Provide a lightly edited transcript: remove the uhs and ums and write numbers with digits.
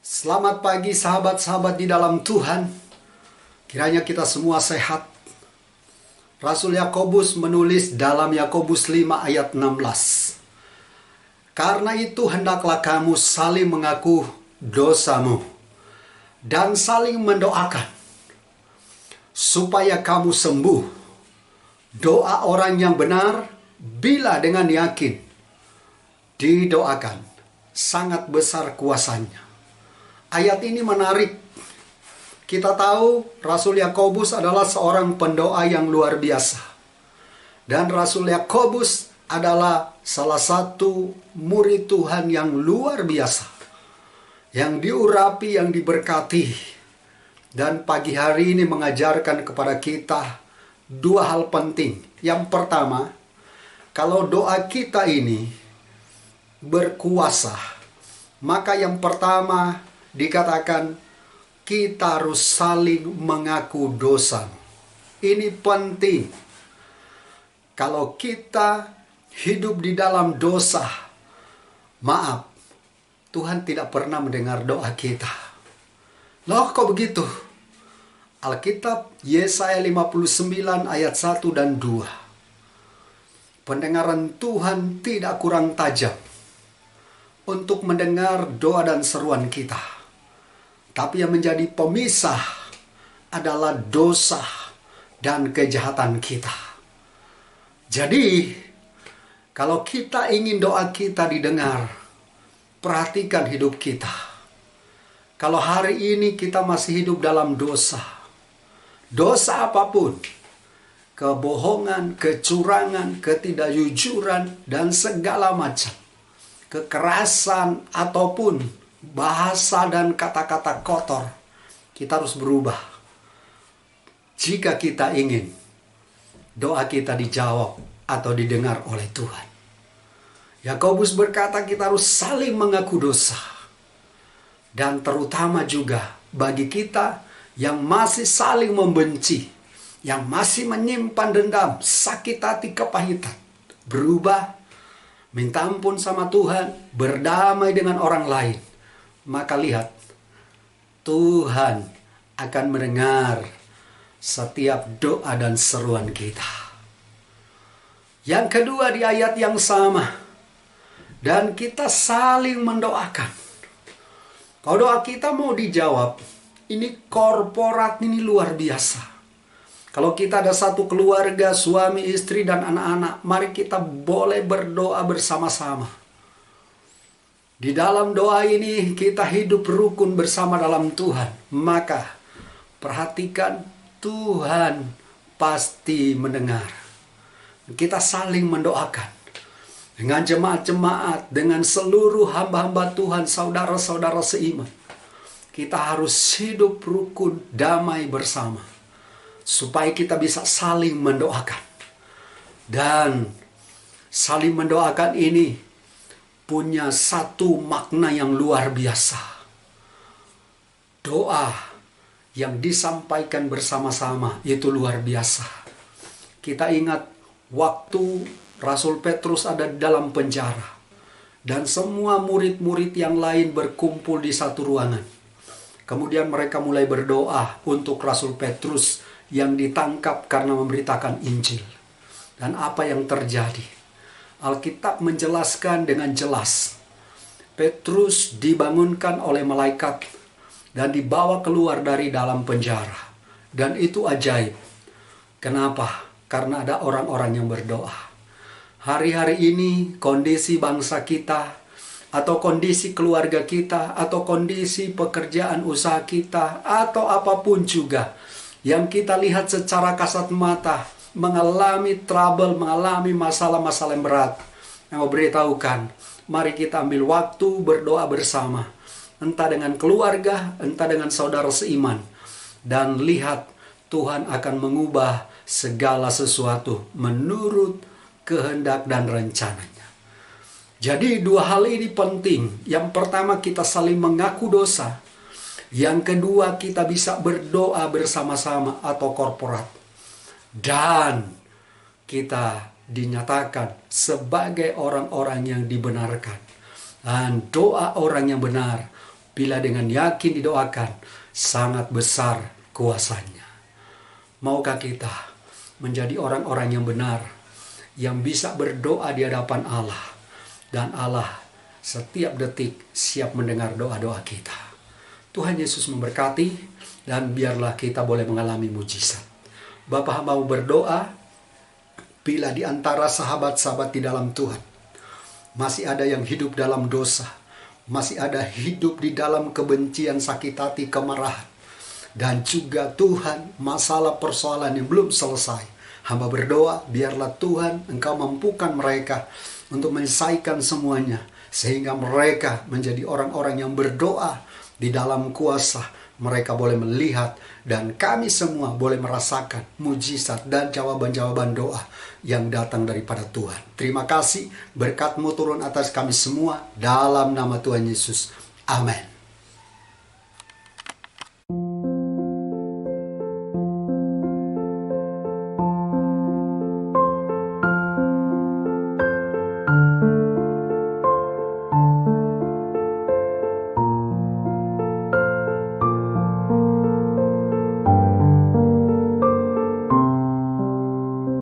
Selamat pagi sahabat-sahabat di dalam Tuhan. Kiranya kita semua sehat. Rasul Yakobus menulis dalam Yakobus 5 ayat 16. Karena itu hendaklah kamu saling mengaku dosamu dan saling mendoakan supaya kamu sembuh. Doa orang yang benar bila dengan yakin didoakan, sangat besar kuasanya. Ayat ini menarik. Kita tahu Rasul Yakobus adalah seorang pendoa yang luar biasa. Dan Rasul Yakobus adalah salah satu murid Tuhan yang luar biasa. Yang diurapi, yang diberkati. Dan pagi hari ini mengajarkan kepada kita dua hal penting. Yang pertama, kalau doa kita ini berkuasa, maka yang pertama dikatakan kita harus saling mengaku dosa. Ini penting. Kalau kita hidup di dalam dosa, maaf, Tuhan tidak pernah mendengar doa kita. Loh kok begitu? Alkitab Yesaya 59 ayat 1 dan 2. Pendengaran Tuhan tidak kurang tajam untuk mendengar doa dan seruan kita. Tapi yang menjadi pemisah adalah dosa dan kejahatan kita. Jadi, kalau kita ingin doa kita didengar, perhatikan hidup kita. Kalau hari ini kita masih hidup dalam dosa, dosa apapun, kebohongan, kecurangan, ketidakjujuran, dan segala macam, kekerasan ataupun bahasa dan kata-kata kotor, kita harus berubah. Jika kita ingin doa kita dijawab atau didengar oleh Tuhan. Yakobus berkata kita harus saling mengaku dosa. Dan terutama juga bagi kita yang masih saling membenci, yang masih menyimpan dendam, sakit hati, kepahitan, berubah, minta ampun sama Tuhan, berdamai dengan orang lain. Maka lihat, Tuhan akan mendengar setiap doa dan seruan kita. Yang kedua di ayat yang sama, dan kita saling mendoakan. Kalau doa kita mau dijawab, ini korporat, ini luar biasa. Kalau kita ada satu keluarga, suami, istri, dan anak-anak, mari kita boleh berdoa bersama-sama. Di dalam doa ini kita hidup rukun bersama dalam Tuhan. Maka perhatikan, Tuhan pasti mendengar. Kita saling mendoakan. Dengan jemaat-jemaat, dengan seluruh hamba-hamba Tuhan, saudara-saudara seiman. Kita harus hidup rukun, damai bersama. Supaya kita bisa saling mendoakan. Dan saling mendoakan ini punya satu makna yang luar biasa. Doa yang disampaikan bersama-sama itu luar biasa. Kita ingat waktu Rasul Petrus ada di dalam penjara. Dan semua murid-murid yang lain berkumpul di satu ruangan. Kemudian mereka mulai berdoa untuk Rasul Petrus yang ditangkap karena memberitakan Injil. Dan apa yang terjadi? Alkitab menjelaskan dengan jelas. Petrus dibangunkan oleh malaikat dan dibawa keluar dari dalam penjara. Dan itu ajaib. Kenapa? Karena ada orang-orang yang berdoa. Hari-hari ini kondisi bangsa kita, atau kondisi keluarga kita, atau kondisi pekerjaan usaha kita, atau apapun juga yang kita lihat secara kasat mata, mengalami trouble, mengalami masalah-masalah yang berat. Yang mau beritahukan, mari kita ambil waktu berdoa bersama. Entah dengan keluarga, entah dengan saudara seiman. Dan lihat, Tuhan akan mengubah segala sesuatu menurut kehendak dan rencananya. Jadi dua hal ini penting. Yang pertama, kita saling mengaku dosa. Yang kedua, kita bisa berdoa bersama-sama atau korporat. Dan kita dinyatakan sebagai orang-orang yang dibenarkan. Dan doa orang yang benar bila dengan yakin didoakan, sangat besar kuasanya. Maukah kita menjadi orang-orang yang benar, yang bisa berdoa di hadapan Allah, dan Allah setiap detik siap mendengar doa-doa kita. Tuhan Yesus memberkati, dan biarlah kita boleh mengalami mujizat. Bapa, mau berdoa, bila di antara sahabat-sahabat di dalam Tuhan masih ada yang hidup dalam dosa, masih ada hidup di dalam kebencian, sakit hati, kemarahan, dan juga Tuhan masalah persoalan yang belum selesai, hamba berdoa biarlah Tuhan Engkau mampukan mereka untuk menyelesaikan semuanya, sehingga mereka menjadi orang-orang yang berdoa di dalam kuasa. Mereka boleh melihat dan kami semua boleh merasakan mujizat dan jawaban-jawaban doa yang datang daripada Tuhan. Terima kasih, berkat-Mu turun atas kami semua dalam nama Tuhan Yesus. Amin.